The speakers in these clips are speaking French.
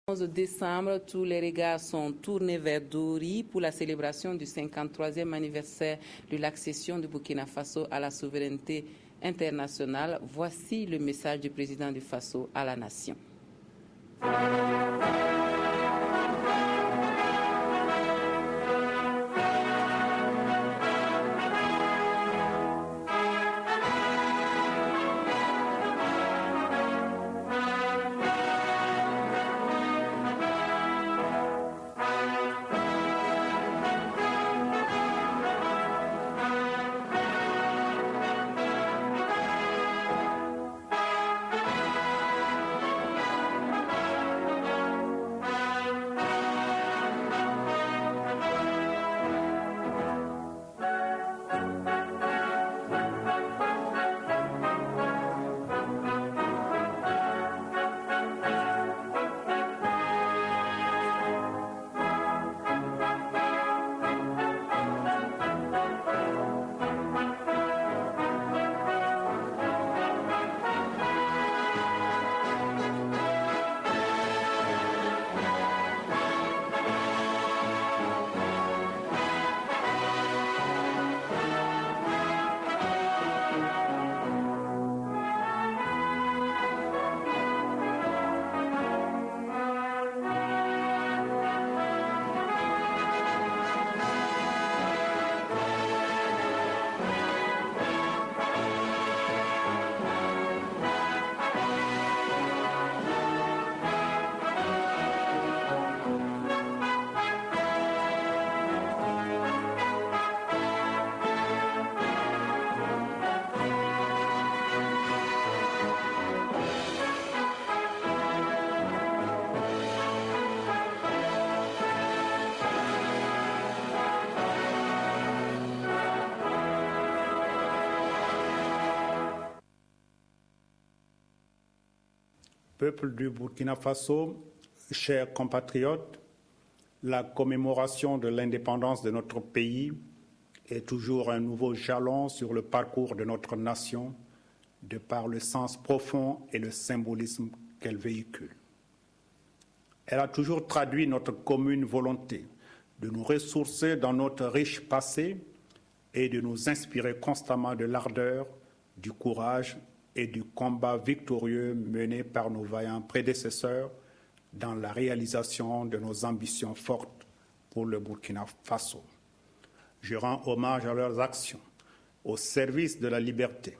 11 décembre, tous les regards sont tournés vers Dori pour la célébration du 53e anniversaire de l'accession du Burkina Faso à la souveraineté internationale. Voici le message du président du Faso à la nation. Peuple du Burkina Faso, chers compatriotes, la commémoration de l'indépendance de notre pays est toujours un nouveau jalon sur le parcours de notre nation, de par le sens profond et le symbolisme qu'elle véhicule. Elle a toujours traduit notre commune volonté de nous ressourcer dans notre riche passé et de nous inspirer constamment de l'ardeur, du courage et du combat victorieux mené par nos vaillants prédécesseurs dans la réalisation de nos ambitions fortes pour le Burkina Faso. Je rends hommage à leurs actions au service de la liberté,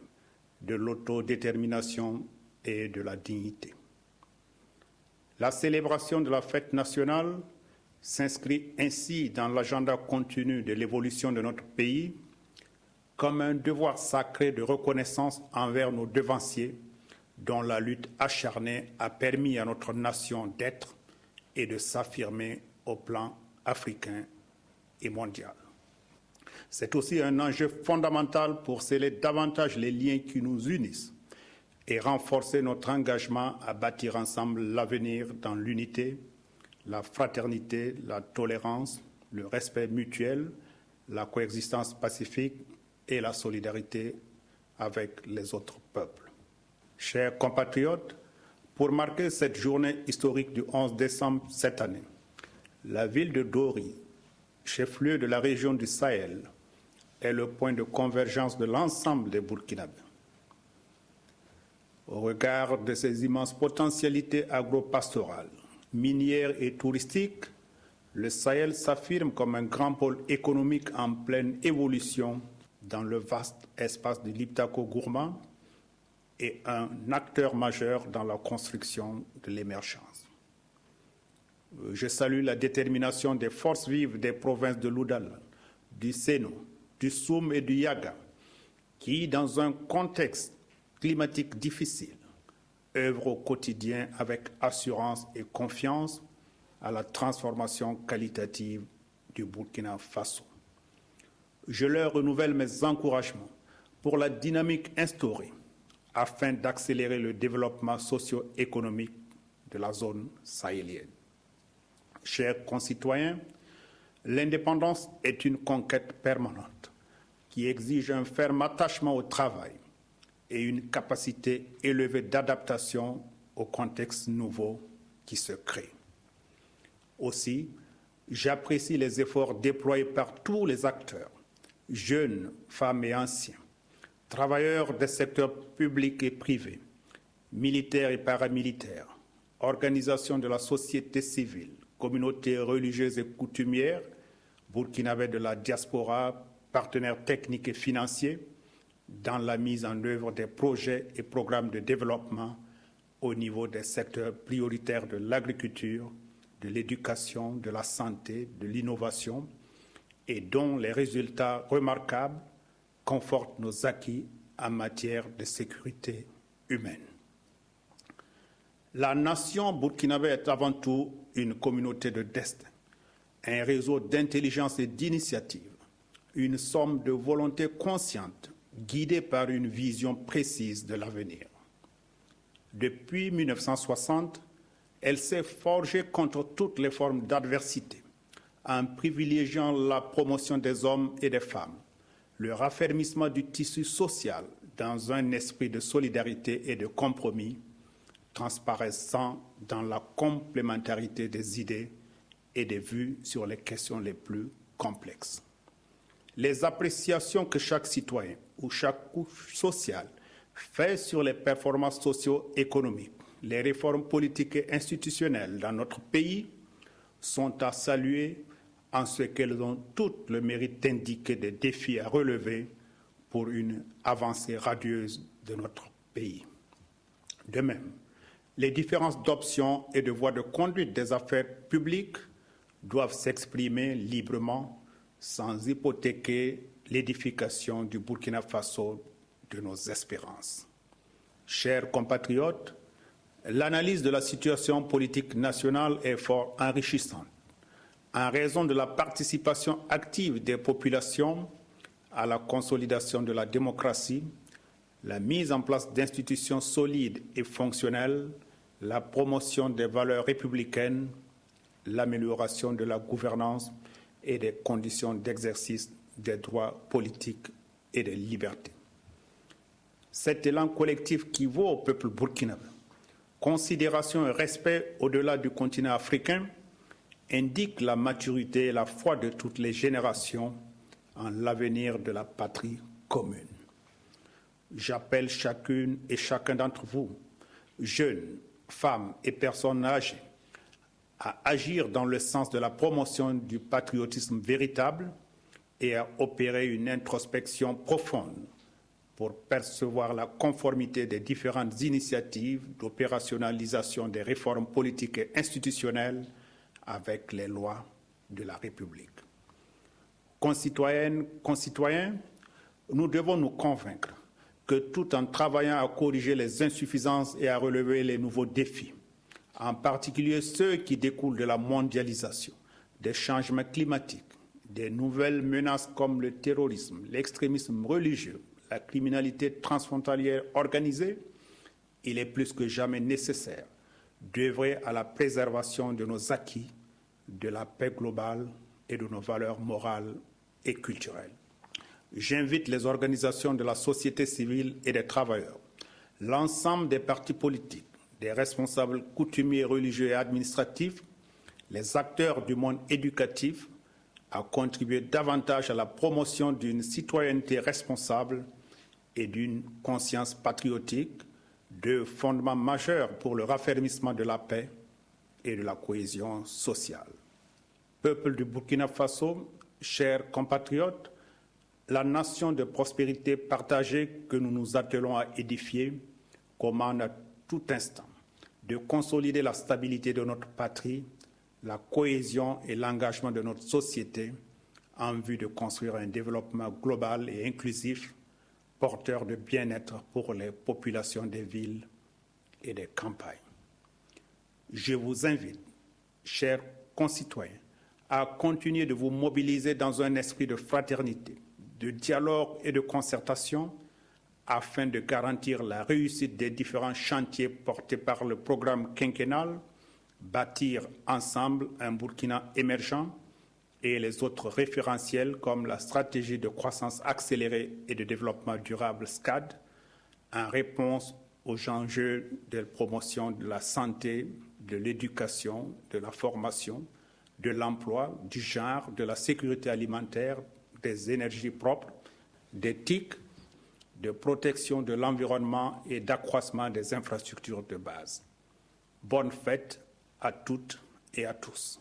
de l'autodétermination et de la dignité. La célébration de la fête nationale s'inscrit ainsi dans l'agenda continu de l'évolution de notre pays comme un devoir sacré de reconnaissance envers nos devanciers dont la lutte acharnée a permis à notre nation d'être et de s'affirmer au plan africain et mondial. C'est aussi un enjeu fondamental pour sceller davantage les liens qui nous unissent et renforcer notre engagement à bâtir ensemble l'avenir dans l'unité, la fraternité, la tolérance, le respect mutuel, la coexistence pacifique et la solidarité avec les autres peuples. Chers compatriotes, pour marquer cette journée historique du 11 décembre cette année, la ville de Dori, chef-lieu de la région du Sahel, est le point de convergence de l'ensemble des Burkinabés. Au regard de ses immenses potentialités agro-pastorales, minières et touristiques, le Sahel s'affirme comme un grand pôle économique en pleine évolution dans le vaste espace du Liptako-Gourma et un acteur majeur dans la construction de l'émergence. Je salue la détermination des forces vives des provinces de l'Oudal, du Sénou, du Soum et du Yaga, qui, dans un contexte climatique difficile, œuvrent au quotidien avec assurance et confiance à la transformation qualitative du Burkina Faso. Je leur renouvelle mes encouragements pour la dynamique instaurée afin d'accélérer le développement socio-économique de la zone sahélienne. Chers concitoyens, l'indépendance est une conquête permanente qui exige un ferme attachement au travail et une capacité élevée d'adaptation au contexte nouveau qui se crée. Aussi, j'apprécie les efforts déployés par tous les acteurs, jeunes, femmes et anciens, travailleurs des secteurs publics et privés, militaires et paramilitaires, organisations de la société civile, communautés religieuses et coutumières, burkinabés de la diaspora, partenaires techniques et financiers, dans la mise en œuvre des projets et programmes de développement au niveau des secteurs prioritaires de l'agriculture, de l'éducation, de la santé, de l'innovation, et dont les résultats remarquables confortent nos acquis en matière de sécurité humaine. La nation burkinabé est avant tout une communauté de destin, un réseau d'intelligence et d'initiative, une somme de volonté consciente guidée par une vision précise de l'avenir. Depuis 1960, elle s'est forgée contre toutes les formes d'adversité, en privilégiant la promotion des hommes et des femmes, le raffermissement du tissu social dans un esprit de solidarité et de compromis, transparaissant dans la complémentarité des idées et des vues sur les questions les plus complexes. Les appréciations que chaque citoyen ou chaque couche sociale fait sur les performances socio-économiques, les réformes politiques et institutionnelles dans notre pays sont à saluer en ce qu'elles ont toutes le mérite d'indiquer des défis à relever pour une avancée radieuse de notre pays. De même, les différences d'options et de voies de conduite des affaires publiques doivent s'exprimer librement sans hypothéquer l'édification du Burkina Faso de nos espérances. Chers compatriotes, l'analyse de la situation politique nationale est fort enrichissante en raison de la participation active des populations à la consolidation de la démocratie, la mise en place d'institutions solides et fonctionnelles, la promotion des valeurs républicaines, l'amélioration de la gouvernance et des conditions d'exercice des droits politiques et des libertés. Cet élan collectif qui vaut au peuple burkinabé considération et respect au-delà du continent africain indique la maturité et la foi de toutes les générations en l'avenir de la patrie commune. J'appelle chacune et chacun d'entre vous, jeunes, femmes et personnes âgées, à agir dans le sens de la promotion du patriotisme véritable et à opérer une introspection profonde pour percevoir la conformité des différentes initiatives d'opérationnalisation des réformes politiques et institutionnelles avec les lois de la République. Concitoyennes, concitoyens, nous devons nous convaincre que tout en travaillant à corriger les insuffisances et à relever les nouveaux défis, en particulier ceux qui découlent de la mondialisation, des changements climatiques, des nouvelles menaces comme le terrorisme, l'extrémisme religieux, la criminalité transfrontalière organisée, il est plus que jamais nécessaire d'œuvrer à la préservation de nos acquis, de la paix globale et de nos valeurs morales et culturelles. J'invite les organisations de la société civile et des travailleurs, l'ensemble des partis politiques, des responsables coutumiers, religieux et administratifs, les acteurs du monde éducatif à contribuer davantage à la promotion d'une citoyenneté responsable et d'une conscience patriotique, deux fondements majeurs pour le raffermissement de la paix et de la cohésion sociale. Peuple du Burkina Faso, chers compatriotes, la nation de prospérité partagée que nous nous attelons à édifier commande à tout instant de consolider la stabilité de notre patrie, la cohésion et l'engagement de notre société en vue de construire un développement global et inclusif, porteur de bien-être pour les populations des villes et des campagnes. Je vous invite, chers concitoyens, à continuer de vous mobiliser dans un esprit de fraternité, de dialogue et de concertation afin de garantir la réussite des différents chantiers portés par le programme quinquennal, bâtir ensemble un Burkina émergent et les autres référentiels comme la stratégie de croissance accélérée et de développement durable SCAD, en réponse aux enjeux de promotion de la santé, de l'éducation, de la formation, de l'emploi, du genre, de la sécurité alimentaire, des énergies propres, d'éthique, de protection de l'environnement et d'accroissement des infrastructures de base. Bonne fête à toutes et à tous.